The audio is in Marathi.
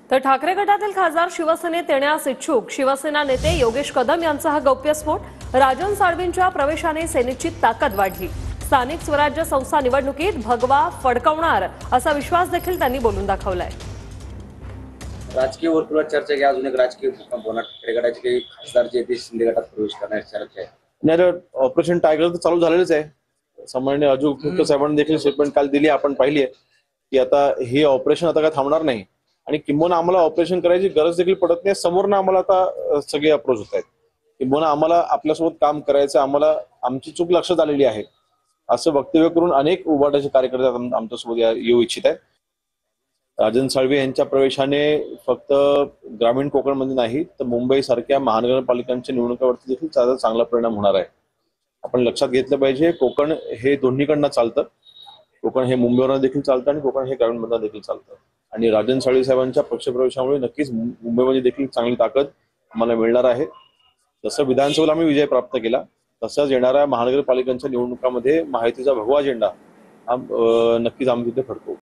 तर ठाकरे गटातील खासदार शिवसेनेत येण्यास इच्छुक शिवसेना नेते योगेश कदम यांचा हा गौप्यस्फोट। राजन साळवींच्या प्रवेशाने सेनेची ताकद वाढली। स्थानिक स्वराज्य संस्था निवडणुकीत भगवा फडकवणार असा विश्वास देखील त्यांनी बोलून दाखवलाय। राजकीय वर्तुळात चर्चा की अजून एक राजकीय भूकंप ठाकरे गटाचे काही खासदार जे ते शिंदे गटात प्रवेश करण्याची चर्चा आहे। नाही, ऑपरेशन टायगर तर चालू झालेलंच आहे। सामान्य अजून मुख्य साहेबांनी देखील स्टेटमेंट काल दिली, आपण पाहिली आहे की आता हे ऑपरेशन आता काय थांबणार नाही आणि किंबहुना आम्हाला ऑपरेशन करायची गरज देखील पडत नाही। समोरनं आम्हाला आता सगळे अप्रोच होत आहेत, किंबहुना आम्हाला आपल्यासोबत काम करायचं, आम्हाला आमची चूक लक्षात आलेली आहे असं वक्तव्य करून अनेक उभाटाचे कार्यकर्ते आमच्यासोबत येऊ इच्छित आहेत। राजन साळवी यांच्या प्रवेशाने फक्त ग्रामीण कोकणमध्ये नाही तर मुंबई सारख्या महानगरपालिकांच्या निवडणुकावरती देखील चांगला परिणाम होणार आहे। आपण लक्षात घेतलं पाहिजे, कोकण हे दोन्हीकडनं चालतं। कोकण हे मुंबईवरनं देखील चालतं आणि कोकण हे ग्रामीणमधनं देखील चालतं। आणि राजन साळवी साहेबांच्या पक्षप्रवेशामुळे नक्कीच मुंबईमध्ये देखील चांगली ताकद आम्हाला मिळणार आहे। जसं विधानसभेला आम्ही विजय प्राप्त केला, तसंच येणाऱ्या महानगरपालिकांच्या निवडणुकामध्ये महायुतीचा भगवा झेंडा हा नक्कीच आम्ही तिथे फडकवू।